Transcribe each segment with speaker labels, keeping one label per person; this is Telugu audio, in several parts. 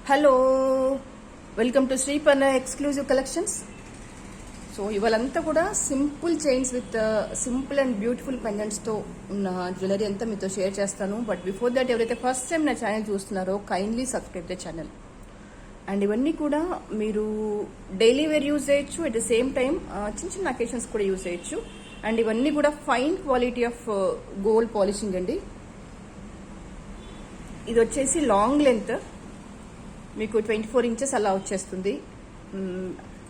Speaker 1: Hello, welcome to Sriparna exclusive collections. So ఇవాళంతా కూడా simple chains with simple and beautiful పెండెంట్స్తో ఉన్న జ్యువెలరీ అంతా మీతో షేర్ చేస్తాను. బట్ బిఫోర్ దట్, ఎవరైతే ఫస్ట్ టైం నా ఛానల్ చూస్తున్నారో kindly subscribe the channel. And ఇవన్నీ కూడా మీరు డైలీ వేర్ యూజ్ చేయొచ్చు, అట్ ద సేమ్ టైం చిన్న చిన్న అకేషన్స్ కూడా యూజ్ చేయొచ్చు. అండ్ ఇవన్నీ కూడా fine quality of gold polishing అండి. ఇది వచ్చేసి లాంగ్ లెంత్, మీకు 24 ఇంచెస్ అలా వచ్చేస్తుంది.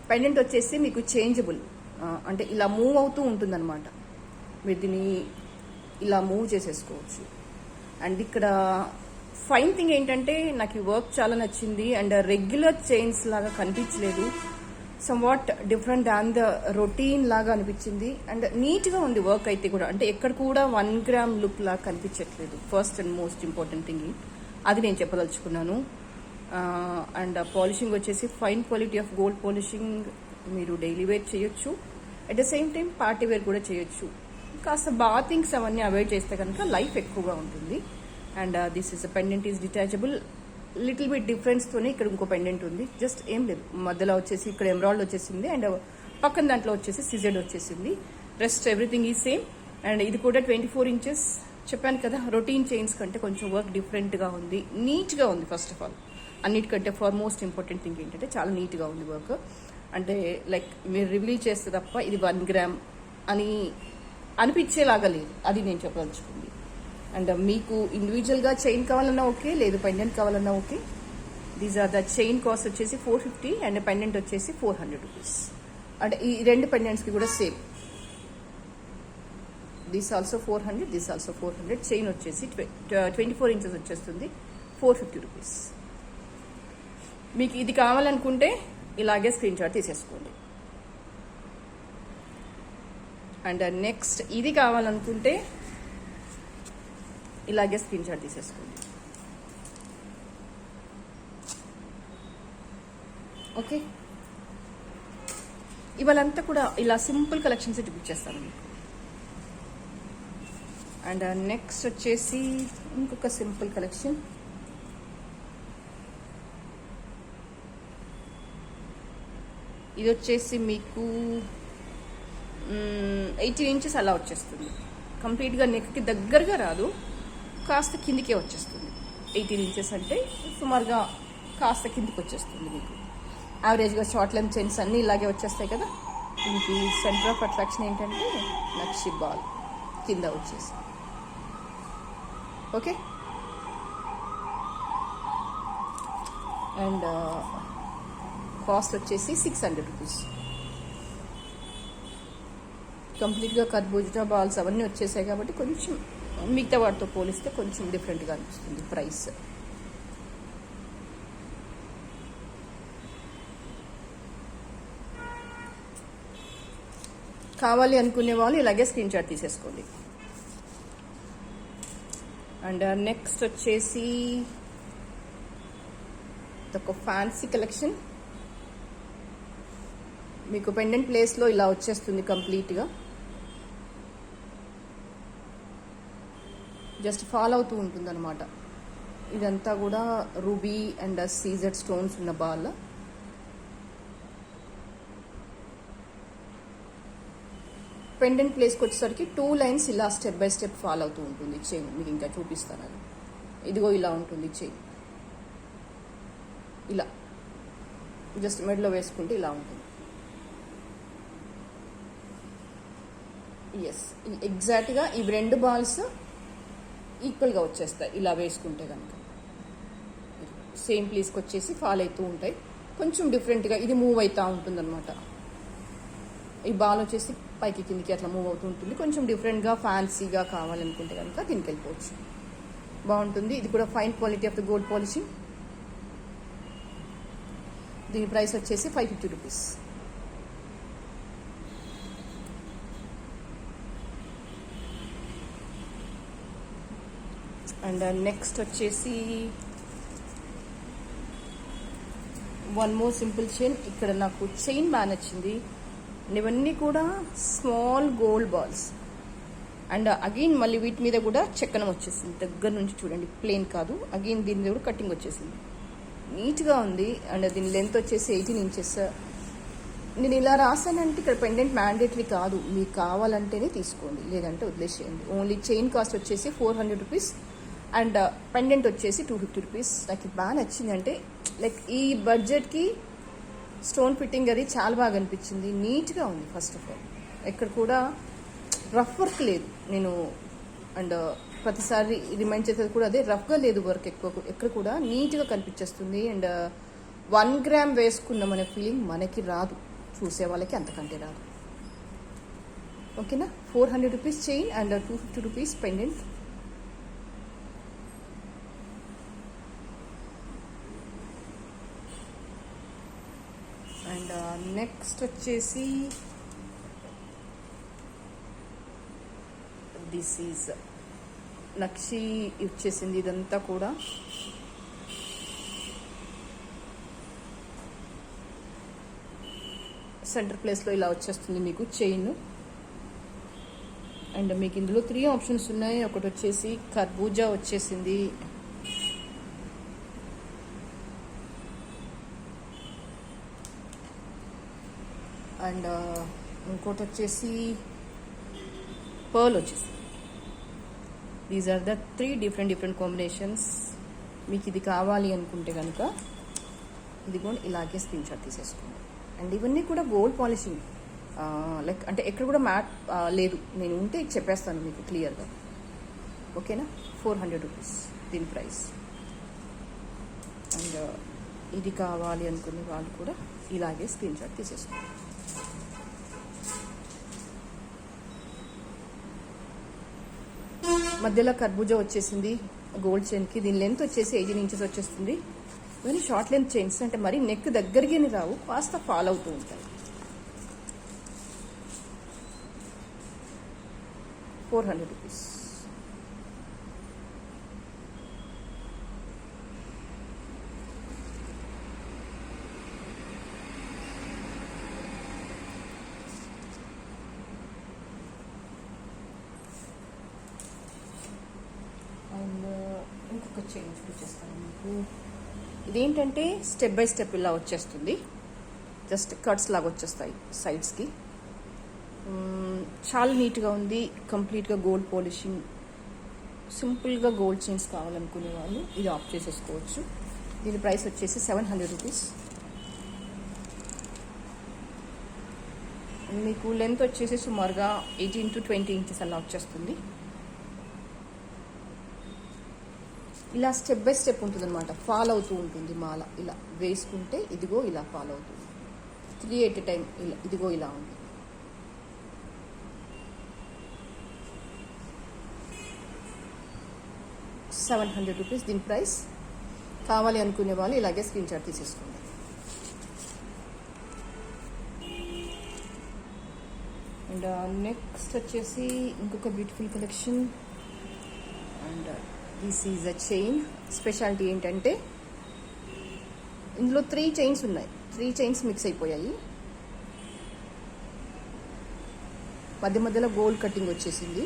Speaker 1: పెండెంట్ వచ్చేసి మీకు చేంజబుల్, అంటే ఇలా మూవ్ అవుతూ ఉంటుందన్నమాట. మీరు దీన్ని ఇలా మూవ్ చేసేసుకోవచ్చు. అండ్ ఇక్కడ ఫైన్ థింగ్ ఏంటంటే, నాకు ఈ వర్క్ చాలా నచ్చింది. అండ్ రెగ్యులర్ చైన్స్ లాగా కనిపించలేదు, some what different than the routine లాగా అనిపించింది. అండ్ నీట్గా ఉంది వర్క్ అయితే కూడా, అంటే ఎక్కడ కూడా 1 గ్రామ్ లుక్ లాగా కనిపించట్లేదు. First and most important thing అది నేను చెప్పదలుచుకున్నాను. అండ్ పాలిషింగ్ వచ్చేసి fine quality of gold polishing. మీరు డైలీ వేర్ చేయొచ్చు, at the same time party wear కూడా చేయొచ్చు. కాస్త బాతింగ్స్ అవన్నీ అవాయిడ్ చేస్తే కనుక లైఫ్ ఎక్కువగా ఉంటుంది. And this is a pendant is detachable. Little bit డిఫరెన్స్తోనే ఇక్కడ ఇంకో పెండెంట్ ఉంది. జస్ట్ ఏం లేదు, మధ్యలో వచ్చేసి ఇక్కడ ఎమరాల్డ్ వచ్చేసింది, అండ్ పక్కన దాంట్లో వచ్చేసి సిజెడ్ వచ్చేసింది. రెస్ట్ ఎవ్రీథింగ్ ఈ సేమ్. అండ్ ఇది కూడా 24 ఇంచెస్. చెప్పాను కదా, రొటీన్ చైన్స్ కంటే కొంచెం వర్క్ డిఫరెంట్గా ఉంది, నీట్గా ఉంది. ఫస్ట్ ఆఫ్ ఆల్ అన్నిటికంటే ఫర్ మోస్ట్ ఇంపార్టెంట్ థింగ్ ఏంటంటే చాలా నీట్గా ఉంది వర్క్. అంటే లైక్ మీరు రివీల్ చేస్తే తప్ప ఇది 1 గ్రామ్ అని అనిపించేలాగా లేదు, అది నేను చెప్పదలుచుకుంది. అండ్ మీకు ఇండివిజువల్గా చైన్ కావాలన్నా ఓకే, లేదు పెండెంట్ కావాలన్నా okay. These are the chain cost వచ్చేసి 450 అండ్ పెండెంట్ వచ్చేసి 400 రూపీస్. అంటే ఈ రెండు పెండెంట్స్కి కూడా same. This also 400, this also 400. Chain వచ్చేసి 24 ఇంచెస్ వచ్చేస్తుంది, 450 రూపీస్. మీకు ఇది కావాలనుకుంటే ఇలాగే స్క్రీన్ షాట్ తీసేసుకోండి. అండ్ నెక్స్ట్ ఇది కావాలనుకుంటే ఇలాగే స్క్రీన్ షాట్ తీసేసుకోండి. ఓకే, ఇవాళంతా కూడా ఇలా సింపుల్ కలెక్షన్స్ చూపించేస్తాను మీకు. అండ్ నెక్స్ట్ వచ్చేసి ఇంకొక సింపుల్ కలెక్షన్. ఇది వచ్చేసి మీకు 18 ఇంచెస్ అలా వచ్చేస్తుంది. కంప్లీట్గా నెక్కి దగ్గరగా రాదు, కాస్త కిందికే వచ్చేస్తుంది. 18 ఇంచెస్ అంటే సుమారుగా కాస్త కిందికి వచ్చేస్తుంది. మీకు యావరేజ్గా షార్ట్ లెంత్ చైన్స్ అన్నీ ఇలాగే వచ్చేస్తాయి కదా. దీనికి సెంటర్ ఆఫ్ అట్రాక్షన్ ఏంటంటే నక్షి బాల్ కింద వచ్చేసి. ఓకే, అండ్ కాస్ట్ వచ్చేసి 600 రూపీస్. కంప్లీట్గా కర్బూజా బాల్స్ అవన్నీ వచ్చేసాయి కాబట్టి కొంచెం మిగతా వాటితో పోలిస్తే కొంచెం డిఫరెంట్గా అనిపిస్తుంది ప్రైస్. కావాలి అనుకునే వాళ్ళు ఇలాగే స్క్రీన్ షాట్ తీసేసుకోండి. అండ్ నెక్స్ట్ వచ్చేసి ఒక ఫ్యాన్సీ కలెక్షన్. మీకు పెండెంట్ ప్లేస్లో ఇలా వచ్చేస్తుంది కంప్లీట్గా. జస్ట్ ఫాలో అవుతూ ఉంటుంది అనమాట. ఇదంతా కూడా రూబీ అండ్ సీజెడ్ స్టోన్స్ ఉన్న బాల్. పెండెంట్ ప్లేస్కి వచ్చేసరికి 2 లైన్స్ ఇలా స్టెప్ బై స్టెప్ ఫాలో అవుతూ ఉంటుంది చైన్. మీకు ఇంకా చూపిస్తాను అది. ఇదిగో ఇలా ఉంటుంది చైన్. ఇలా జస్ట్ మెడలో వేసుకుంటే ఇలా ఉంటుంది. ఎస్, ఎగ్జాక్ట్గా ఈ 2 బాల్స్ ఈక్వల్గా వచ్చేస్తాయి ఇలా వేసుకుంటే కనుక. సేమ్ ప్లేస్కి వచ్చేసి ఫాలో అవుతూ ఉంటాయి. కొంచెం డిఫరెంట్గా ఇది మూవ్ అవుతూ ఉంటుంది అనమాట. ఈ బాల్ వచ్చేసి పైకి కిందికి అట్లా మూవ్ అవుతూ ఉంటుంది. కొంచెం డిఫరెంట్గా ఫ్యాన్సీగా కావాలనుకుంటే కనుక దీనికి వెళ్ళిపోవచ్చు, బాగుంటుంది. ఇది కూడా fine quality of the gold polishing. దీని ప్రైస్ వచ్చేసి 550 రూపీస్. అండ్ నెక్స్ట్ వచ్చేసి 1 మోర్ సింపుల్ చైన్. ఇక్కడ నాకు చైన్ బాగా నచ్చింది. ఇవన్నీ కూడా small gold balls. And again మళ్ళీ వీటి మీద కూడా చెక్కనం వచ్చేసింది. దగ్గర నుంచి చూడండి, ప్లేన్ కాదు. అగైన్ దీని మీద కూడా కటింగ్ వచ్చేసింది. నీట్గా ఉంది. అండ్ దీని లెంత్ వచ్చేసి 18 ఇంచెస్. నేను ఇలా రాసానంటే ఇక్కడ పెండెంట్ మ్యాండేటరీ కాదు, మీకు కావాలంటేనే తీసుకోండి, లేదంటే వదిలేసేయండి. ఓన్లీ చైన్ కాస్ట్ వచ్చేసి 400 రూపీస్ అండ్ పెండెంట్ వచ్చేసి 250 రూపీస్. నాకు ఇది బాగా నచ్చింది. అంటే లైక్ ఈ బడ్జెట్కి స్టోన్ ఫిట్టింగ్ అది చాలా బాగా అనిపించింది. నీట్గా ఉంది. ఫస్ట్ ఆఫ్ ఆల్ ఎక్కడ కూడా రఫ్ వర్క్ లేదు. నేను అండ్ ప్రతిసారి రిమైండ్ చేసేది కూడా అదే, రఫ్గా లేదు వర్క్ ఎక్కువ, ఎక్కడ కూడా నీట్గా కనిపించేస్తుంది. అండ్ 1 గ్రామ్ వేసుకున్నామనే ఫీలింగ్ మనకి రాదు, చూసే వాళ్ళకి అంతకంటే రాదు. ఓకేనా. 400 rupees chain and 250 rupees pendant. And next వచ్చేసి దిస్ ఈజ్ నక్షి ఇచ్చేసింది. ఇదంతా కూడా సెంటర్ ప్లేస్లో ఇలా వచ్చేస్తుంది మీకు చైన్. అండ్ మీకు ఇందులో 3 ఆప్షన్స్ ఉన్నాయి. ఒకటి వచ్చేసి కర్బూజా వచ్చేసింది, అండ్ ఇంకోటి వచ్చేసి పర్ల్ వచ్చేసి. These are the 3 different combinations. మీకు ఇది కావాలి అనుకుంటే కనుక ఇది కూడా ఇలాగే స్క్రీన్ షాట్ తీసేసుకోండి. అండ్ ఇవన్నీ కూడా గోల్డ్ పాలిషింగ్, లైక్ అంటే ఎక్కడ కూడా మ్యాట్ లేదు. నేను ఉంటే చెప్పేస్తాను మీకు క్లియర్గా. ఓకేనా. 400 రూపీస్ దీని ప్రైస్. అండ్ ఇది కావాలి అనుకునే వాళ్ళు కూడా ఇలాగే స్క్రీన్ షాట్ తీసేసుకోండి. మధ్యలో కర్బూజా వచ్చేసింది గోల్డ్ చైన్కి. దీని లెంత్ వచ్చేసి 18 ఇంచెస్ వచ్చేస్తుంది. ఇవన్నీ షార్ట్ లెంత్ చైన్స్, అంటే మరీ నెక్ దగ్గరికి రావు, కాస్త ఫాల్ అవుతూ ఉంటాయి. 400 రూపీస్. అండ్ ఇంకొక చైన్ చూపిస్తాను మీకు. ఇదేంటంటే స్టెప్ బై స్టెప్ ఇలా వచ్చేస్తుంది. జస్ట్ కట్స్ లాగా వచ్చేస్తాయి సైడ్స్కి. చాలా నీట్గా ఉంది. కంప్లీట్గా గోల్డ్ పాలిషింగ్. సింపుల్గా గోల్డ్ చైన్స్ కావాలనుకునే వాళ్ళు ఇది ఆఫ్ చేసేసుకోవచ్చు. దీని ప్రైస్ వచ్చేసి 700 రూపీస్. మీకు లెంత్ వచ్చేసి సుమారుగా 18 to 20 ఇంచెస్ అలా వచ్చేస్తుంది. ఇలా స్టెప్ బై స్టెప్ ఉంటుంది అనమాట, ఫాల్ అవుతూ ఉంటుంది మాల. ఇలా వేసుకుంటే ఇదిగో ఇలా ఫాల్ అవుతుంది. 3 at a టైం ఇలా, ఇదిగో ఇలా ఉంది. ₹700 దీని ప్రైస్. కావాలి అనుకునే వాళ్ళు ఇలాగే స్క్రీన్ షాట్ తీసేసుకోండి. అండ్ నెక్స్ట్ వచ్చేసి ఇంకొక beautiful collection. And this is a chain. Speciality ఏంటంటే ఇందులో 3 చైన్స్ ఉన్నాయి. 3 చైన్స్ మిక్స్ అయిపోయాయి. మధ్యలో గోల్డ్ కటింగ్ వచ్చేసింది.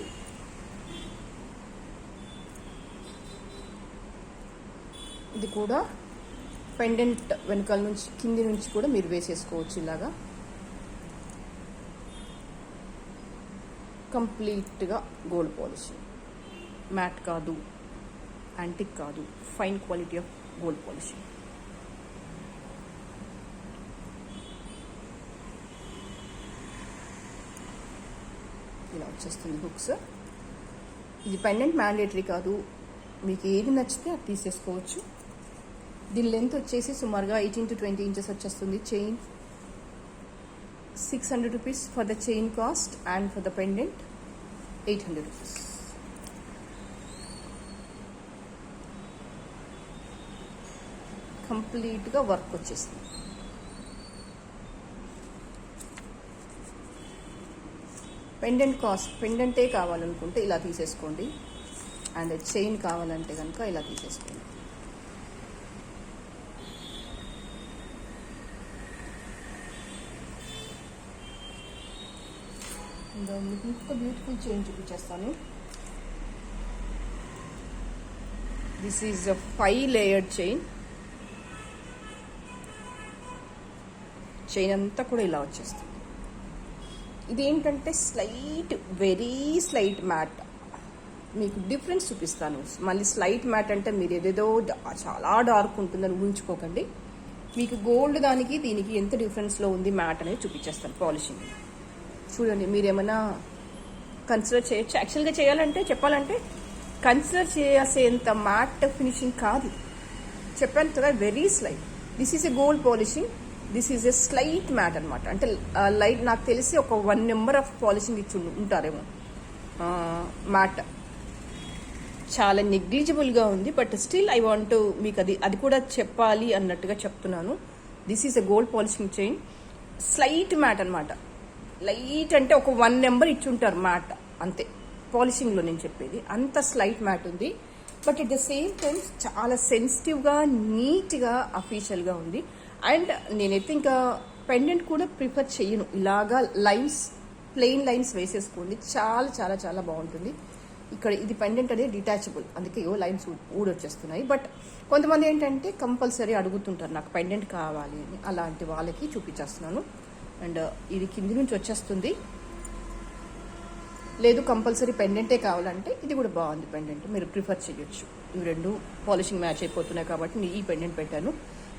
Speaker 1: ఇది కూడా పెండెంట్ వెనకాల నుంచి కింది నుంచి కూడా మీరు వేసేసుకోవచ్చు ఇలాగా. కంప్లీట్గా గోల్డ్ పాలిషింగ్, మ్యాట్ కాదు, యాంటిక్ కాదు, fine quality of gold polishing. ఇలా వచ్చేస్తుంది హుక్స్. ఇది పెండెంట్ మ్యాండేటరీ కాదు, మీకు ఏది నచ్చితే అది తీసేసుకోవచ్చు. దీని లెంత్ వచ్చేసి సుమారుగా 18 to 20 ఇంచెస్ వచ్చేస్తుంది. Chain 600 rupees for the chain cost and for the pendant 800 rupees. కంప్లీట్గా వర్క్ వచ్చేసింది. పెండెంట్ కాస్ట్, పెండెంటే కావాలనుకుంటే ఇలా తీసేసుకోండి. అండ్ చైన్ కావాలంటే కనుక ఇలా తీసేసుకోండి. మీకు ఇంకొక బ్యూటిఫుల్ చైన్ చూపించేస్తాను. This is a 5 layered chain. Chain అంతా కూడా ఇలా వచ్చేస్తుంది. ఇది ఏంటంటే స్లైట్, వెరీ స్లైట్ మ్యాట్. మీకు డిఫరెన్స్ చూపిస్తాను. మళ్ళీ స్లైట్ మ్యాట్ అంటే మీరు ఏదేదో చాలా డార్క్ ఉంటుందని ఊహించుకోకండి. మీకు గోల్డ్ దానికి దీనికి ఎంత డిఫరెన్స్లో ఉంది మ్యాట్ అనేది చూపించేస్తాను. పాలిషింగ్ చూడండి, మీరేమైనా కన్సిడర్ చేయొచ్చు. యాక్చువల్గా చేయాలంటే చెప్పాలంటే కన్సిడర్ చేసేంత మ్యాట్ ఫినిషింగ్ కాదు. చెప్పాను కదా, very slight. This is a gold polishing, this is a slight matte అనమాట. అంటే లైట్ నాకు తెలిసి ఒక 1 నెంబర్ ఆఫ్ పాలిషింగ్ ఇచ్చి ఉంటారేమో. మ్యాట్ చాలా నెగ్లిజిబుల్గా ఉంది, బట్ స్టిల్ ఐ వాంట్ మీకు అది కూడా చెప్పాలి అన్నట్టుగా చెప్తున్నాను. This is a gold polishing chain, slight matte అనమాట. లైట్ అంటే ఒక 1 నెంబర్ ఇచ్చుంటారు మ్యాట్, అంతే పాలిషింగ్లో నేను చెప్పేది. అంత స్లైట్ మ్యాట్ ఉంది, but at the same time చాలా సెన్సిటివ్గా, నీట్గా, అఫీషియల్గా ఉంది. అండ్ నేనైతే ఇంకా పెండెంట్ కూడా ప్రిఫర్ చెయ్యను. ఇలాగా లైన్స్, ప్లెయిన్ లైన్స్ వేసేసుకోండి, చాలా చాలా చాలా బాగుంటుంది. ఇక్కడ ఇది పెండెంట్ అనేది డిటాచబుల్, అందుకే లైన్స్ ఊడొచ్చేస్తున్నాయి. బట్ కొంతమంది ఏంటంటే కంపల్సరీ అడుగుతుంటారు నాకు పెండెంట్ కావాలి అని, అలాంటి వాళ్ళకి చూపించేస్తున్నాను. అండ్ ఇది కింది నుంచి వచ్చేస్తుంది. లేదు కంపల్సరీ పెండెంటే కావాలంటే ఇది కూడా బాగుంది పెండెంట్, మీరు ప్రిఫర్ చేయొచ్చు. ఇవి రెండు పాలిషింగ్ మ్యాచ్ అయిపోతున్నాయి కాబట్టి నేను ఈ పెండెంట్ పెట్టాను.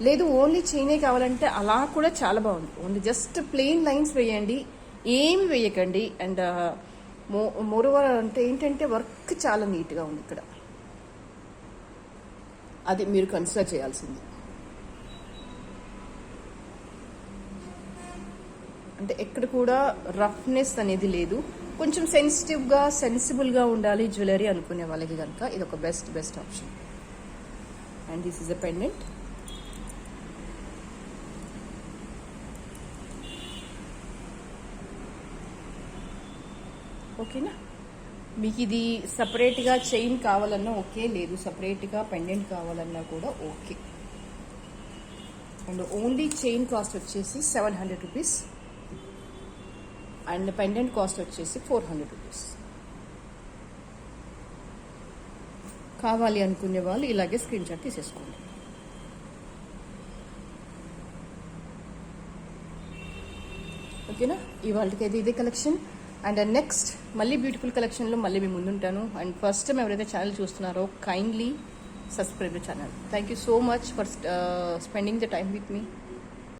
Speaker 1: లేదు ఓన్లీ చైనే కావాలంటే అలా కూడా చాలా బాగుంది. ఓన్లీ జస్ట్ ప్లెయిన్ లైన్స్ వేయండి, ఏమి వేయకండి. అండ్ మోరోవర్ అంటే ఏంటంటే వర్క్ చాలా నీట్గా ఉంది ఇక్కడ, అది మీరు కన్సిడర్ చేయాల్సింది. అంటే ఎక్కడ కూడా రఫ్నెస్ అనేది లేదు. కొంచెం సెన్సిటివ్గా, సెన్సిబుల్గా ఉండాలి జ్యువెలరీ అనుకునే వాళ్ళకి కనుక ఇది ఒక best option. And this is a pendant. ఓకేనా, మీకు ఇది సపరేట్గా చైన్ కావాలన్నా ఓకే, లేదు సపరేట్గా పెండెంట్ కావాలన్నా కూడా okay. And only chain cost వచ్చేసి 700 రూపీస్ అండ్ పెండెంట్ కాస్ట్ వచ్చేసి 400 రూపీస్. కావాలి అనుకునే వాళ్ళు ఇలాగే స్క్రీన్ షాట్ తీసేసుకోండి. ఓకేనా, ఇవాళకైతే ఇదే కలెక్షన్. అండ్ నెక్స్ట్ మళ్ళీ బ్యూటిఫుల్ కలెక్షన్లో మళ్ళీ మీ ముందుంటాను. అండ్ ఫస్ట్ టైం ఎవరైతే ఛానల్ చూస్తున్నారో kindly subscribe the channel. Thank you so much for spending the time with me.